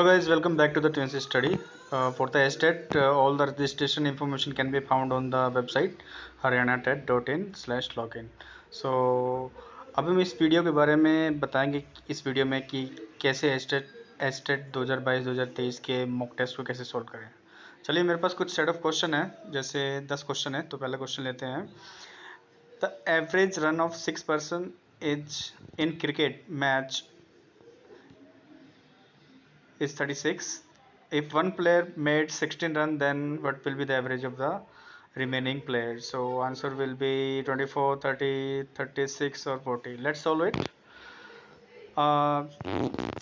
Hello guys, welcome back to the Twins study. For the estate, all the registration information can be found on the website haryanatet.in/login. So अब हम इस video के बारे में बताएंगे इस वीडियो में कि कैसे एस्टेट 2022-2023 के मॉक टेस्ट को कैसे सॉल्व करें। चलिए, मेरे पास कुछ सेट ऑफ क्वेश्चन है, जैसे 10 क्वेश्चन है। तो पहला क्वेश्चन लेते हैं। The average run of 6 person is in cricket match is 36. If one player made 16 run, then what will be the average of the remaining players? So answer will be 24, 30, 36 or 40. Let's solve it.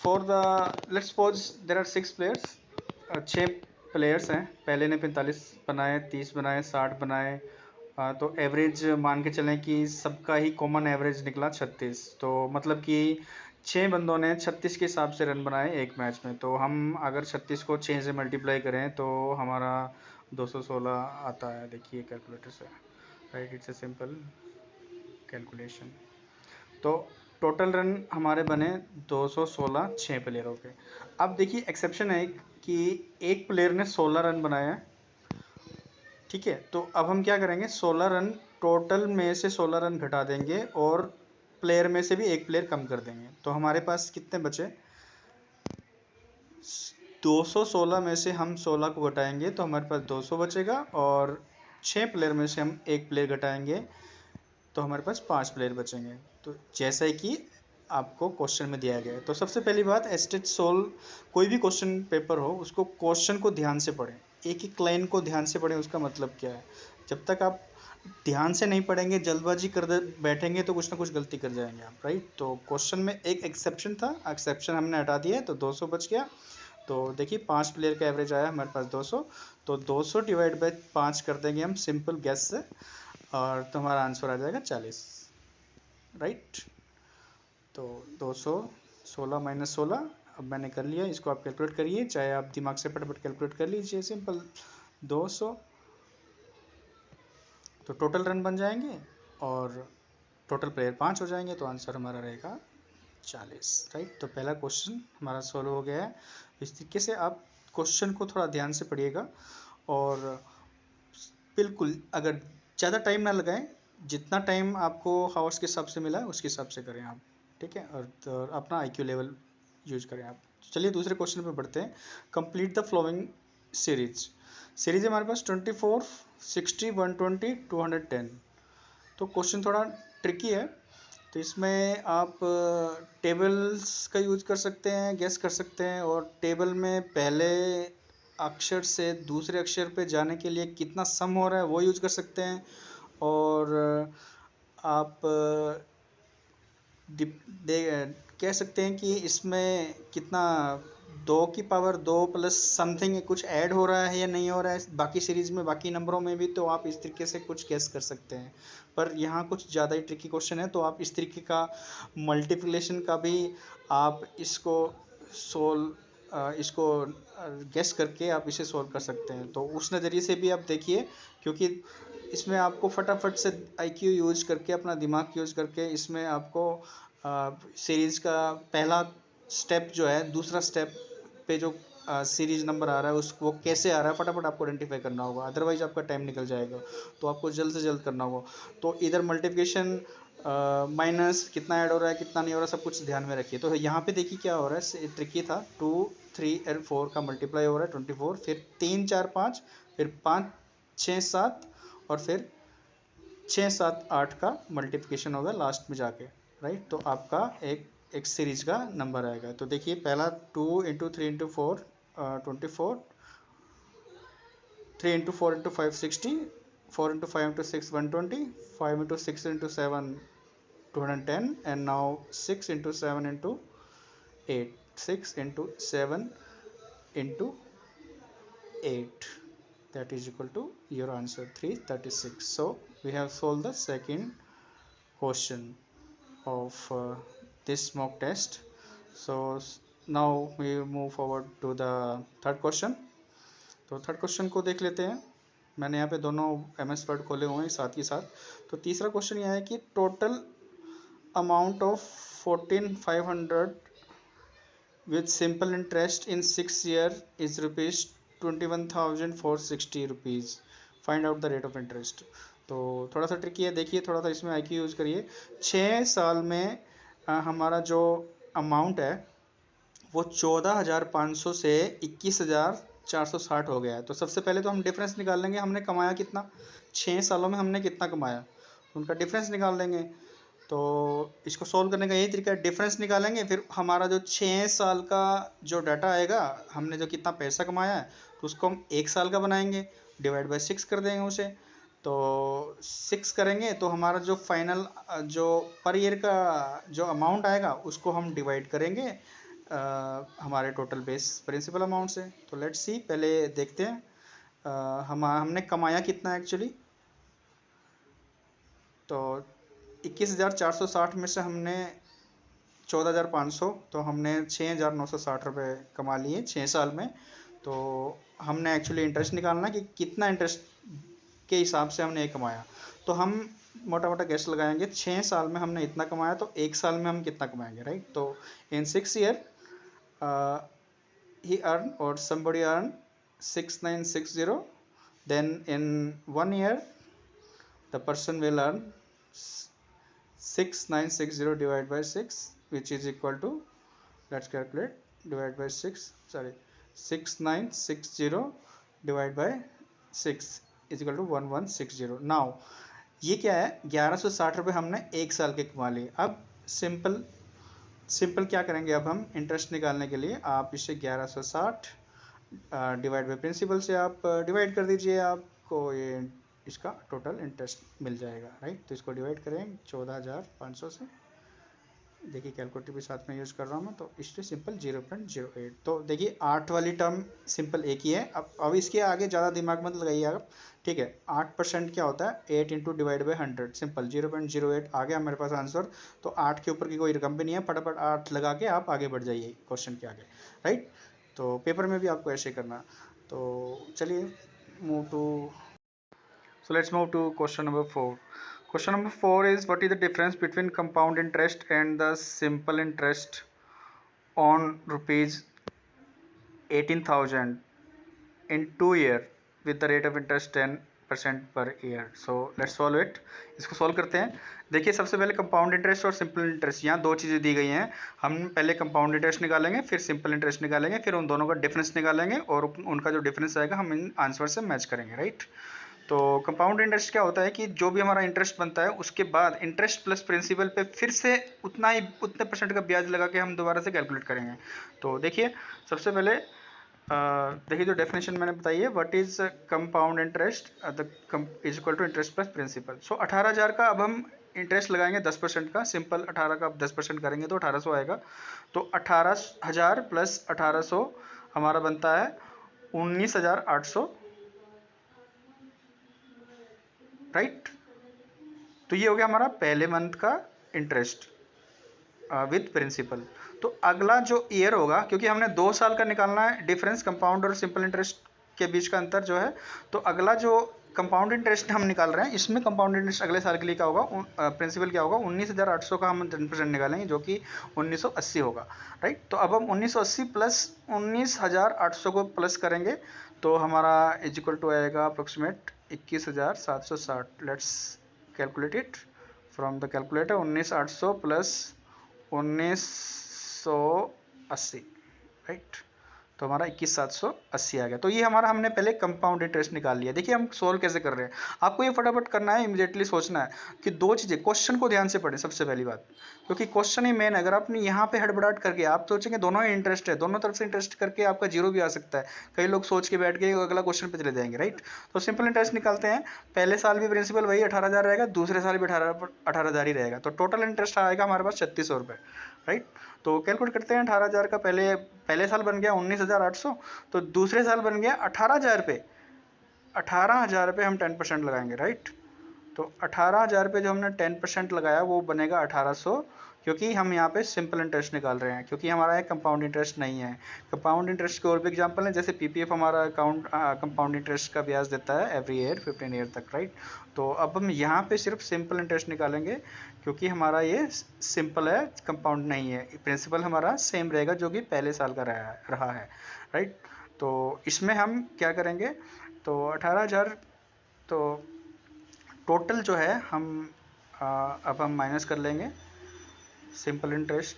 For the let's suppose there are 6 players. 6 players हैं। पहले ने 45 बनाए, 30 बनाए, 60 बनाए। तो average मान के चलें कि सबका ही कॉमन एवरेज निकला 36। तो मतलब कि 6 बंदों ने 36 के हिसाब से रन बनाए एक मैच में। तो हम अगर 36 को 6 से मल्टीप्लाई करें तो हमारा 216 आता है। देखिए कैलकुलेटर से, right, it's a simple calculation. तो टोटल रन हमारे बने 216 6 प्लेयरों के। अब देखिए एक्सेप्शन है कि एक प्लेयर ने 16 रन बनाया है, ठीक है। तो अब हम क्या करेंगे, 16 रन टोटल में से 16 रन घटा देंगे और प्लेयर में से भी एक प्लेयर कम कर देंगे। तो हमारे पास कितने बचे, 216 में से हम 16 को घटाएंगे तो हमारे पास 200 बचेगा, और 6 प्लेयर में से हम एक प्लेयर घटाएंगे तो हमारे पास 5 प्लेयर बचेंगे। तो जैसा कि आपको क्वेश्चन में दिया गया है। तो सबसे पहली बात, एस्टेट सोल्व कोई भी क्वेश्चन पेपर हो उसको क्वेश्चन को ध्यान से पढ़ें, एक एक लाइन को ध्यान से पढ़ें। उसका मतलब क्या है, जब तक आप ध्यान से नहीं पढ़ेंगे, जल्दबाजी कर बैठेंगे तो कुछ ना कुछ गलती कर जाएंगे आप, राइट। तो क्वेश्चन में एक एक्सेप्शन था, एक्सेप्शन हमने हटा दिया तो 200 बच गया। तो देखिए 5 प्लेयर का एवरेज आया हमारे पास 200। तो 200 डिवाइड बाई 5 कर देंगे हम सिंपल गैस से, और तो हमारा आंसर आ जाएगा 40, राइट। तो 216 माइनस 16 अब मैंने कर लिया, इसको आप कैलकुलेट करिए, चाहे आप दिमाग से फटाफट कैलकुलेट कर लीजिए, सिंपल 200। तो टोटल रन बन जाएंगे और टोटल प्लेयर 5 हो जाएंगे, तो आंसर हमारा रहेगा 40, राइट। तो पहला क्वेश्चन हमारा सॉल्व हो गया है। इस तरीके से आप क्वेश्चन को थोड़ा ध्यान से पढ़िएगा, और बिल्कुल अगर ज़्यादा टाइम ना लगाएं, जितना टाइम आपको हावर्स के हिसाब से मिला है उसके हिसाब से करें आप, ठीक है। और तो अपना आईक्यू लेवल यूज करें आप। चलिए दूसरे क्वेश्चन पे बढ़ते हैं। कंप्लीट द फ्लोइंग सीरीज है हमारे पास 24, 60, 120, 210। तो क्वेश्चन थोड़ा ट्रिकी है, तो इसमें आप टेबल्स का यूज कर सकते हैं, गेस कर सकते हैं, और टेबल में पहले अक्षर से दूसरे अक्षर पे जाने के लिए कितना सम हो रहा है वो यूज कर सकते हैं। और आप कह सकते हैं कि इसमें कितना 2 प्लस समथिंग कुछ ऐड हो रहा है या नहीं हो रहा है बाकी सीरीज में, बाकी नंबरों में भी। तो आप इस तरीके से कुछ गेस कर सकते हैं, पर यहाँ कुछ ज़्यादा ही ट्रिकी क्वेश्चन है, तो आप इस तरीके का मल्टीप्लिकेशन का भी आप इसको गेस करके आप इसे सोल्व कर सकते हैं। तो उस नज़रिए से भी आप देखिए, क्योंकि इसमें आपको फटाफट से आईक्यू यूज करके, अपना दिमाग यूज करके, इसमें आपको सीरीज का पहला स्टेप जो है, दूसरा स्टेप पे जो सीरीज नंबर आ रहा है वो कैसे आ रहा है फटाफट आपको आइडेंटिफाई करना होगा, अदरवाइज आपका टाइम निकल जाएगा। तो आपको जल्द से जल्द करना होगा। तो इधर मल्टीप्लिकेशन माइनस कितना ऐड हो रहा है कितना नहीं हो रहा है सब कुछ ध्यान में रखिए। तो यहाँ पे देखिए क्या हो रहा है, ट्रिकी था। 2, 3 और 4 का मल्टीप्लाई हो रहा है 24, फिर 3, 4, 5, फिर 5, 6, 7, और फिर 6, 7, 8 का मल्टीप्लिकेशन होगा लास्ट में जाके, राइट। तो आपका एक सीरीज का नंबर आएगा। तो देखिए पहला 2 into 3 into 4 24, 3 into 4 into 5 60, 4 into 5 into 6 120, 5 into 6 into 7 210, and now 6 into 7 into 8, 6 into 7 into 8, that is equal to your answer 336. So we have solved the second question of this mock test. So now we move forward to the third question. तो third question को देख लेते हैं। मैंने यहाँ पे दोनों MS word खोले हुए हैं साथ ही साथ। तो तीसरा क्वेश्चन यह है कि total amount of 14,500 with simple interest in 6 year is rupees 21,460 rupees. Find out the rate of interest. तो थोड़ा सा ट्रिकी है, देखिए थोड़ा सा इसमें IQ यूज करिए। 6 साल में हमारा जो अमाउंट है वो 14,500 से 21,460 हो गया है। तो सबसे पहले तो हम डिफरेंस निकाल लेंगे, हमने कमाया कितना, 6 सालों में हमने कितना कमाया, उनका डिफरेंस निकाल लेंगे। तो इसको सॉल्व करने का यही तरीका है, डिफरेंस निकालेंगे, फिर हमारा जो 6 साल का जो डाटा आएगा, हमने जो कितना पैसा कमाया है, तो उसको हम 1 साल का बनाएंगे, डिवाइड बाय 6 कर देंगे उसे। तो 6 करेंगे तो हमारा जो फाइनल जो पर ईयर का जो अमाउंट आएगा उसको हम डिवाइड करेंगे हमारे टोटल बेस प्रिंसिपल अमाउंट से। तो लेट्स सी, पहले देखते हैं हमने कमाया कितना एक्चुअली। तो 21,460 में से हमने 14,500, तो हमने 6,960 रुपये कमा लिए 6 साल में। तो हमने एक्चुअली इंटरेस्ट निकालना कि कितना इंटरेस्ट के हिसाब से हमने ये कमाया। तो हम मोटा मोटा गैस लगाएंगे, 6 साल में हमने इतना कमाया, तो 1 साल में हम कितना कमाएंगे, राइट। तो इन 6 year he earned or somebody earned 6,960, then in 1 year the person will earn 6,960 divided by 6, which is equal to, let's calculate, divided by 6, sorry, 6,960 divided by 6 is equal to 1,160. now ये क्या है, 1,160 रुपये हमने 1 साल के कमा लिए। अब सिंपल क्या करेंगे, अब हम इंटरेस्ट निकालने के लिए आप इसे 1,160 डिवाइड बाई प्रिंसिपल से आप डिवाइड कर दीजिए, आपको ये इसका टोटल इंटरेस्ट मिल जाएगा, राइट। तो इसको डिवाइड करें 14,500 से, देखिए कैलकुलेटर भी साथ में यूज़ कर रहा हूँ मैं, तो इससे सिंपल 0.08। तो देखिए 8 वाली टर्म सिंपल एक ही है। अब इसके आगे ज़्यादा दिमाग मत लगाइए आप, ठीक है। 8% क्या होता है, 8 इंटू डिवाइड बाई 100, सिंपल 0.08 आ गया मेरे पास आंसर। तो 8 के ऊपर की कोई रकम भी नहीं है, फटाफट 8 लगा के आप आगे बढ़ जाइए क्वेश्चन के आगे, राइट। तो पेपर में भी आपको ऐसे करना। तो चलिए move to, so let's move to question number 4. Question number 4 is, what is the difference between compound interest and the simple interest on rupees 18,000 in 2 year with the rate of interest 10% per year? So let's solve it. इसको solve करते हैं। देखिए सबसे पहले compound interest और simple interest, यहाँ दो चीज़ें दी गई हैं। हम पहले कंपाउंड इंटरेस्ट निकालेंगे, फिर सिंपल इंटरेस्ट निकालेंगे, फिर उन दोनों का डिफरेंस निकालेंगे और उनका जो डिफरेंस आएगा हम इन आंसर से मैच करेंगे, राइट। तो कंपाउंड इंटरेस्ट क्या होता है कि जो भी हमारा इंटरेस्ट बनता है उसके बाद इंटरेस्ट प्लस प्रिंसिपल पे फिर से उतने परसेंट का ब्याज लगा के हम दोबारा से कैलकुलेट करेंगे। तो देखिए सबसे पहले देखिए जो डेफिनेशन मैंने बताई है, what is compound interest is equal to interest plus principal. So 18,000 का अब हम इंटरेस्ट लगाएंगे 10% का, सिंपल 18 का 10% करेंगे तो 1800 आएगा। तो 18,000 प्लस 1800 हमारा बनता है 19,800, राइट। तो ये हो गया हमारा पहले मंथ का इंटरेस्ट विथ प्रिंसिपल। तो अगला जो ईयर होगा, क्योंकि हमने 2 साल का निकालना है डिफरेंस कंपाउंड और सिंपल इंटरेस्ट के बीच का अंतर जो है, तो अगला जो कंपाउंड इंटरेस्ट हम निकाल रहे हैं इसमें कंपाउंड इंटरेस्ट अगले साल के लिए क्या होगा, प्रिंसिपल क्या होगा, 19,800 का हम 10% निकालेंगे जो कि 1980 होगा, राइट। तो अब हम 1980 प्लस 19,800 को प्लस करेंगे तो हमारा इज इक्वल टू आएगा approximate 21,760। Let's calculate it from the calculator. 19,800 plus 1980, right. तो हमारा 21,780 आ गया। तो ये हमारा हमने पहले कंपाउंड इंटरेस्ट निकाल लिया। देखिए हम सोल्व कैसे कर रहे हैं, आपको ये फटाफट करना है, इमीडिएटली सोचना है कि दो चीज़ें, क्वेश्चन को ध्यान से पढ़ें सबसे पहली बात, क्योंकि क्वेश्चन ही मेन। अगर आपने यहाँ पे हड़बड़ाहट करके आप सोचेंगे दोनों ही इंटरेस्ट है, दोनों तरफ से इंटरेस्ट करके आपका जीरो भी आ सकता है। कई लोग सोच के बैठ के अगला क्वेश्चन पे चले जाएंगे, राइट। तो सिंपल इंटरेस्ट निकालते हैं। पहले साल भी प्रिंसिपल वही 18,000 रहेगा, दूसरे साल भी 18,000 ही रहेगा। तो टोटल इंटरेस्ट आएगा हमारे पास 3,600 रुपये, राइट। तो कैलकुलेट करते हैं। 18,000 का पहले साल बन गया 19,800, तो दूसरे साल बन गया 18,000 पे। 18,000 पे हम 10% लगाएंगे, राइट। तो 18,000 पे जो हमने 10% लगाया वो बनेगा 1,800, क्योंकि हम यहाँ पे सिंपल इंटरेस्ट निकाल रहे हैं, क्योंकि हमारा एक कंपाउंड इंटरेस्ट नहीं है। कंपाउंड इंटरेस्ट के और भी एग्जांपल हैं, जैसे पीपीएफ हमारा अकाउंट कंपाउंड इंटरेस्ट का ब्याज देता है एवरी ईयर 15 ईयर तक, राइट। तो अब हम यहाँ पे सिर्फ सिंपल इंटरेस्ट निकालेंगे, क्योंकि हमारा ये सिंपल है, कंपाउंड नहीं है। प्रिंसिपल हमारा सेम रहेगा जो कि पहले साल का रहा है, राइट। तो इसमें हम क्या करेंगे, तो 18,000, तो टोटल जो है हम अब हम माइनस कर लेंगे सिंपल इंटरेस्ट।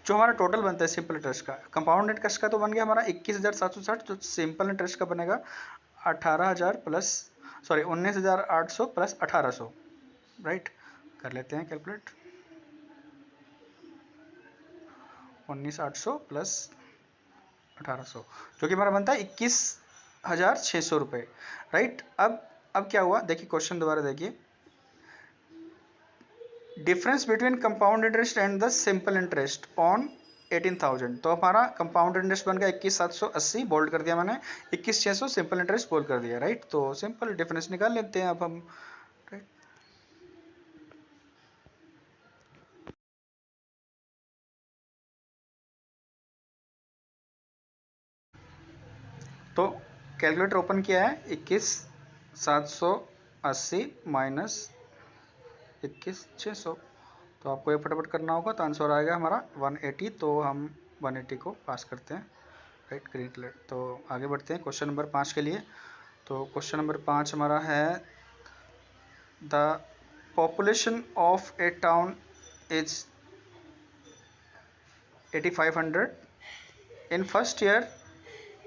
जो हमारा टोटल बनता है सिंपल इंटरेस्ट का, कंपाउंड इंटरेस्ट का तो बन गया हमारा 21,760, जो सिंपल इंटरेस्ट का बनेगा 18,000 प्लस, सॉरी 19,800 प्लस 1,800, राइट। कर लेते हैं कैलकुलेट, 19,800 प्लस 1,800, जो कि हमारा बनता है 21,600 रुपये, राइट। अब क्या हुआ, देखिए क्वेश्चन दोबारा देखिए, difference between compound interest and the simple interest on 18,000। तो हमारा कंपाउंड इंटरेस्ट बन गया 21,780, बोल्ड कर दिया मैंने, 21,600 सिंपल इंटरेस्ट बोल्ड कर दिया, राइट। तो सिंपल डिफरेंस निकाल लेते हैं अब हम, राइट। तो कैलकुलेटर ओपन किया है, 21,780 माइनस 21,600, तो आपको ये फटाफट करना होगा, तो आंसर आएगा हमारा 180। तो हम 180 को पास करते हैं, राइट, ग्रीन कलर। तो आगे बढ़ते हैं क्वेश्चन नंबर 5 के लिए। तो क्वेश्चन नंबर 5 हमारा है, the population of A town is 8,500, in first year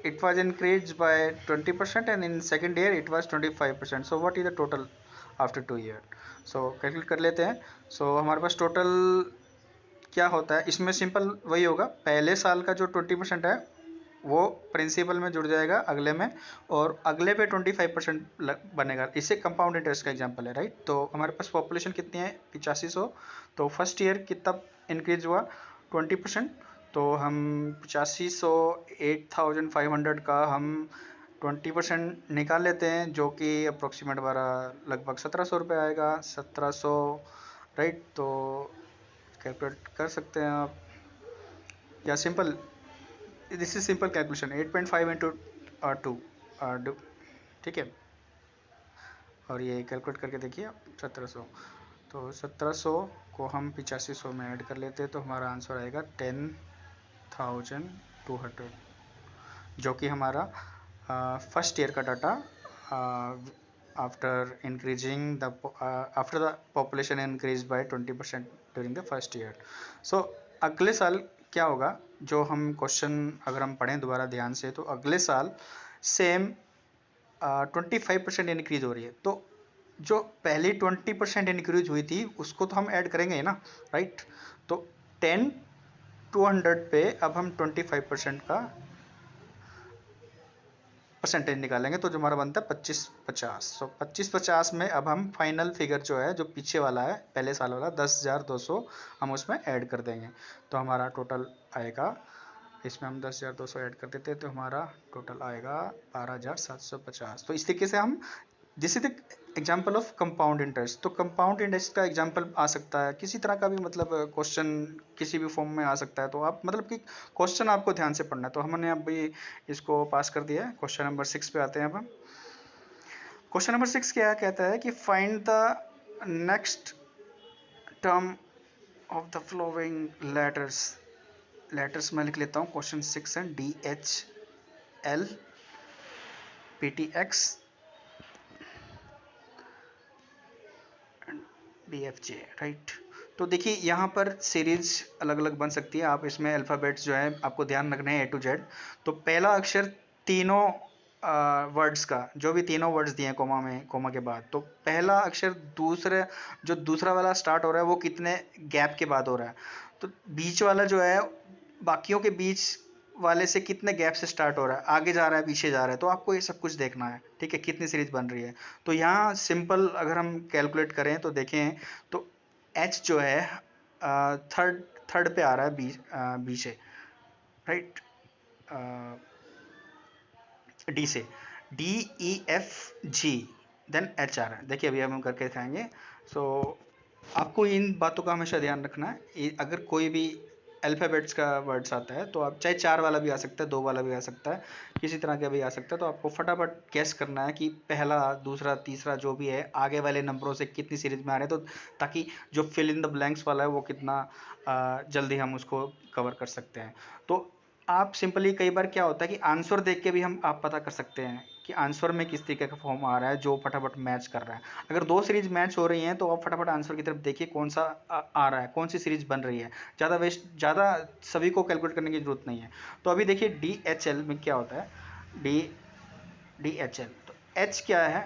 it was increased by 20% and in second year it was 25%, so what is the total after 2 year? so calculate कर लेते हैं। हमारे पास total क्या होता है, इसमें सिंपल वही होगा, पहले साल का जो 20% है वो प्रिंसिपल में जुड़ जाएगा अगले में, और अगले पे 25% बनेगा। इससे कंपाउंड इंटरेस्ट का एग्जांपल है, राइट। तो हमारे पास पॉपुलेशन कितनी है, 8500। तो फर्स्ट ईयर कितना इंक्रीज हुआ, 20%। तो हम 8500 8,500 का हम 20% निकाल लेते हैं, जो कि अप्रोक्सीमेट हमारा लगभग 1,700 रुपये आएगा, 1,700, राइट। तो कैलकुलेट कर सकते हैं आप, या simple, this is simple calculation, 8.5 into 2, ठीक है। और ये कैलकुलेट करके देखिए आप, 1,700, तो 1,700 को हम 8500 में ऐड कर लेते हैं, तो हमारा आंसर आएगा 10,200, जो कि हमारा फर्स्ट ईयर का data after increasing the after the population increase by 20% during the first year. So अगले साल क्या होगा, जो हम क्वेश्चन अगर हम पढ़ें दोबारा ध्यान से, तो अगले साल सेम 25% इंक्रीज हो रही है, तो जो पहले 20% इंक्रीज हुई थी उसको तो हम ऐड करेंगे ही ना, राइट। तो 10,200 पे अब हम 25% का परसेंटेज निकालेंगे, तो जो हमारा बनता है 2550। तो 2550 में अब हम फाइनल फिगर जो है, जो पीछे वाला है पहले साल वाला 10,200, हम उसमें ऐड कर देंगे, तो हमारा टोटल आएगा, इसमें हम 10,200 ऐड कर देते हैं, तो हमारा टोटल आएगा 12,750। तो इस तरीके से हम, this is the example of compound interest. तो कंपाउंड इंटरेस्ट का एग्जाम्पल आ सकता है किसी तरह का भी, मतलब क्वेश्चन किसी भी फॉर्म में आ सकता है, तो आप मतलब कि क्वेश्चन आपको ध्यान से पढ़ना है। तो हमने अभी इसको पास कर दिया है। क्वेश्चन नंबर 6 पे आते हैं अब हम। क्वेश्चन नंबर 6 क्या कहता है कि find the next term of the flowing letters. Letters मैं लिख लेता हूँ, क्वेश्चन 6 है, DHL PTX BFJ, राइट। तो देखिए यहाँ पर सीरीज अलग अलग बन सकती है, आप इसमें अल्फ़ाबेट्स जो है आपको ध्यान रखने हैं A to Z। तो पहला अक्षर तीनों वर्ड्स का, जो भी तीनों वर्ड्स दिए हैं कोमा में, कोमा के बाद, तो पहला अक्षर दूसरे, जो दूसरा वाला स्टार्ट हो रहा है वो कितने गैप के बाद हो रहा है, तो बीच वाला जो है बाकियों के बीच वाले से कितने गैप से स्टार्ट हो रहा है, आगे जा रहा है पीछे जा रहा है, तो आपको ये सब कुछ देखना है, ठीक है, कितनी सीरीज बन रही है। तो यहाँ सिंपल अगर हम कैलकुलेट करें तो देखें, तो एच जो है थर्ड थर्ड पे आ रहा है, बी से, राइट, डी से, DEFG, देन एच आ रहा है। देखिए अभी हम करके दिखाएंगे। सो आपको इन बातों का हमेशा ध्यान रखना है। अगर कोई भी अल्फ़ाबेट्स का वर्ड्स आता है तो आप चाहे 4 वाला भी आ सकता है, 2 वाला भी आ सकता है, किसी तरह का भी आ सकता है, तो आपको फटाफट गेस करना है कि पहला, दूसरा, तीसरा जो भी है आगे वाले नंबरों से कितनी सीरीज में आ रहे हैं, तो ताकि जो फिल इन द ब्लैंक्स वाला है वो कितना जल्दी हम उसको कवर कर सकते हैं। तो आप सिंपली, कई बार क्या होता है कि आंसर देख के भी हम आप पता कर सकते हैं कि आंसर में किस तरीके का फॉर्म आ रहा है जो फटाफट मैच कर रहा है। अगर 2 सीरीज मैच हो रही हैं तो आप फटाफट आंसर की तरफ देखिए कौन सा आ रहा है, कौन सी सीरीज बन रही है। ज़्यादा सभी को कैलकुलेट करने की जरूरत नहीं है। तो अभी देखिए DHL में क्या होता है, डी DHL, तो H क्या है,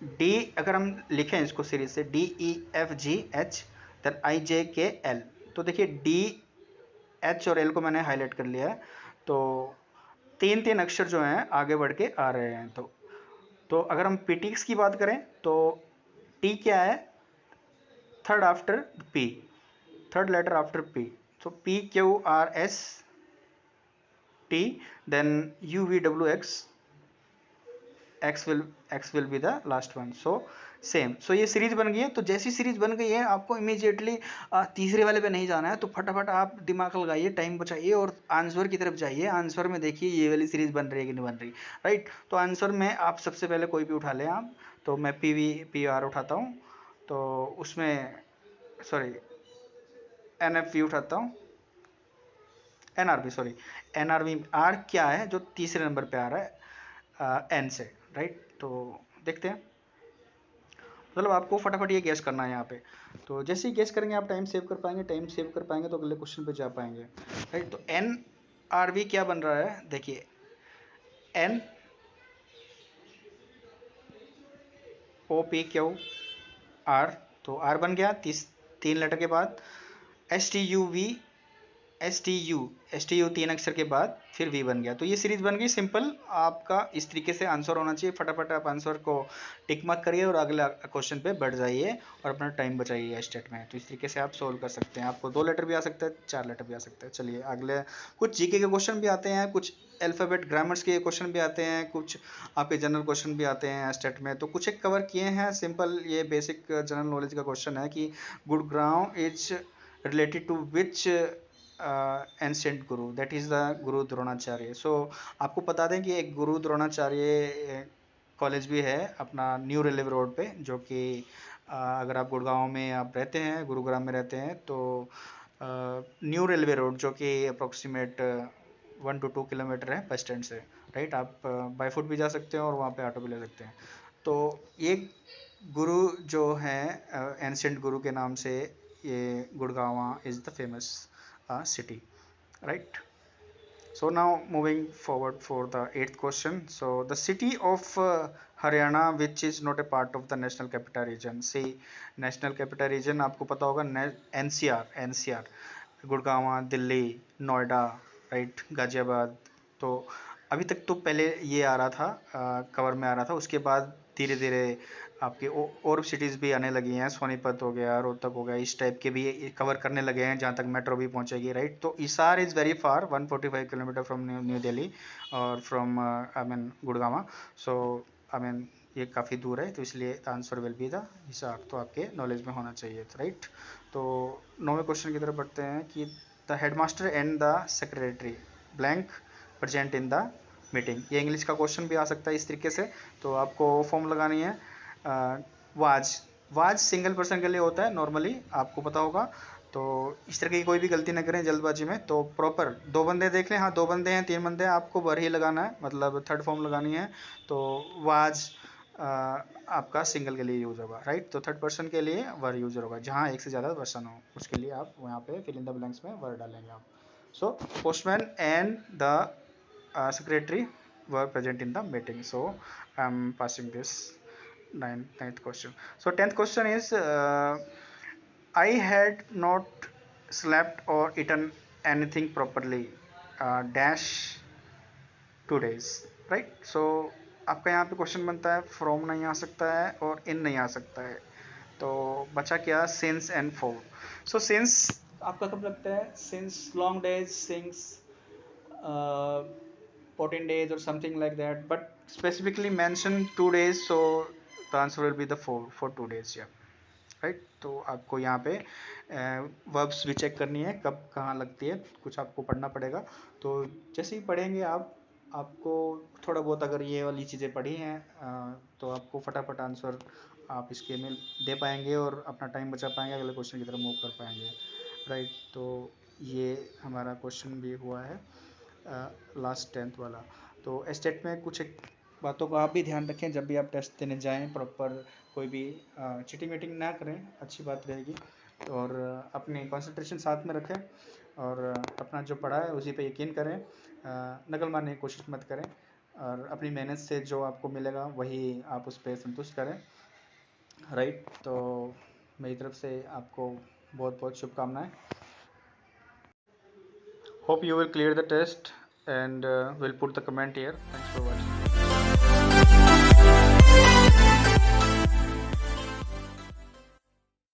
डी अगर हम लिखें इसको सीरीज से DEFGH, देन IJKL, तो देखिए DH और L को मैंने हाईलाइट कर लिया है। तो 3 अक्षर जो हैं आगे बढ़ के आ रहे हैं। तो अगर हम PTX की बात करें तो T क्या है, third after P, third letter after P, so PQRST, then UVWX, X will be the last one, so same. So ये सीरीज बन गई है। तो जैसी सीरीज बन गई है आपको इमीडिएटली तीसरे वाले पे नहीं जाना है, तो फटाफट आप दिमाग लगाइए, टाइम बचाइए और आंसर की तरफ जाइए। आंसर में देखिए ये वाली सीरीज बन रही है कि नहीं बन रही, राइट। तो आंसर में आप सबसे पहले कोई भी उठा लें आप, तो मैं PVPR उठाता हूँ, तो उसमें सॉरी NFV उठाता हूँ, NRV सॉरी, NRV R क्या है जो तीसरे नंबर पे आ रहा है N से, राइट। तो देखते हैं, मतलब आपको फटाफट ये गैस करना है यहाँ पे। तो जैसे ही गैस करेंगे आप टाइम सेव कर पाएंगे, टाइम सेव कर पाएंगे तो अगले क्वेश्चन पे जा पाएंगे, राइट। तो NRV क्या बन रहा है, देखिए NOPQR, तो R बन गया 3 लेटर के बाद, STUV, एस टी यू 3 अक्षर के बाद फिर V बन गया। तो ये सीरीज बन गई सिंपल। आपका इस तरीके से आंसर होना चाहिए। फटाफट आप आंसर को टिक मार्क करिए और अगले क्वेश्चन पे बढ़ जाइए और अपना टाइम बचाइए स्टेट में। तो इस तरीके से आप सोल्व कर सकते हैं। आपको 2 लेटर भी आ सकता है, 4 लेटर भी आ सकता है। चलिए अगले कुछ जीके के क्वेश्चन भी आते हैं, कुछ अल्फ़ाबेट ग्रामर्स के क्वेश्चन भी आते हैं, कुछ आपके जनरल क्वेश्चन भी आते हैं स्टेट में। तो कुछ एक कवर किए हैं सिंपल। ये बेसिक जनरल नॉलेज का क्वेश्चन है कि Gurgaon is related to which ancient guru, that is the guru Dronacharya. सो आपको बता दें कि एक गुरु द्रोणाचार्य कॉलेज भी है अपना न्यू रेलवे रोड पे, जो कि अगर आप गुड़गांव में आप रहते हैं, गुरुग्राम में रहते हैं, तो न्यू रेलवे रोड जो कि अप्रोक्सीमेट 1 to 2 किलोमीटर है बस स्टैंड से, राइट। आप बाई फुट भी जा सकते हैं और वहाँ पे ऑटो भी ले सकते हैं। तो ये गुरु जो हैं एंशेंट गुरु के नाम से ये Gurgaon is the famous city, right? So now moving forward for the 8th question. So the city of Haryana which is not a part of the national capital region. See, national capital region आपको पता होगा NCR, Gurgaon, Delhi, Noida, right, Ghaziabad. तो अभी तक तो पहले ये आ रहा था, कवर में आ रहा था। उसके बाद धीरे धीरे आपके और सिटीज़ भी आने लगी हैं, सोनीपत हो गया, रोहतक हो गया, इस टाइप के भी कवर करने लगे हैं जहाँ तक मेट्रो भी पहुँचेगी, राइट। तो Hisar is very far, 145 kilometre from New Delhi और from I mean Gurgaon. So I mean ये काफ़ी दूर है, तो इसलिए answer will be the Hisar. तो आपके नॉलेज में होना चाहिए, राइट। तो 9वें क्वेश्चन की तरफ बढ़ते हैं कि the headmaster and the secretary blank present in the meeting. ये इंग्लिश का क्वेश्चन भी आ सकता है इस तरीके से। तो आपको फॉर्म लगानी है। वाज वाज सिंगल पर्सन के लिए होता है नॉर्मली, आपको पता होगा। तो इस तरह की कोई भी गलती ना करें जल्दबाजी में। तो प्रॉपर 2 बंदे देख लें, हाँ 2 बंदे हैं, 3 बंदे हैं, आपको वर ही लगाना है, मतलब थर्ड फॉर्म लगानी है। तो वाज आपका सिंगल के लिए यूज होगा, राइट। तो थर्ड पर्सन के लिए वर यूज होगा, जहाँ एक से ज़्यादा पर्सन हो उसके लिए आप यहाँ पे फिल इन द ब्लैंक्स में वर डालेंगे आप। So postman and the secretary were present in the meeting. So I'm passing this ninth question. So 10th question is I had not slept or eaten anything properly dash 2 days, right. So आपका यहाँ पे question बनता है from नहीं आ सकता है और इन नहीं आ सकता है, तो बचा क्या, since and for. So since आपका कब लगता है, since long days, since 14 days or something like that, but specifically mention 2 days, so the answer will be the 4 for 2 days, yeah. Right. तो आपको यहाँ पे वर्ब्स भी चेक करनी है कब कहाँ लगती है, कुछ आपको पढ़ना पड़ेगा। तो जैसे ही पढ़ेंगे आपको थोड़ा बहुत अगर ये वाली चीज़ें पढ़ी हैं तो आपको फटाफट आंसर आप इसके में दे पाएंगे और अपना टाइम बचा पाएंगे, अगले क्वेश्चन की तरफ मूव कर पाएंगे, राइट। तो ये हमारा क्वेश्चन भी हुआ है लास्ट 10th वाला। तो स्टेट में कुछ एक बातों का आप भी ध्यान रखें जब भी आप टेस्ट देने जाएं, प्रॉपर कोई भी चीटिंग वीटिंग ना करें, अच्छी बात रहेगी। और अपनी कंसंट्रेशन साथ में रखें और अपना जो पढ़ा है उसी पे यकीन करें, नकल मारने की कोशिश मत करें और अपनी मेहनत से जो आपको मिलेगा वही आप उस पर संतुष्ट करें, राइट। तो मेरी तरफ से आपको बहुत बहुत शुभकामनाएं। Hope you will clear the test and will put the comment here. Thanks for watching.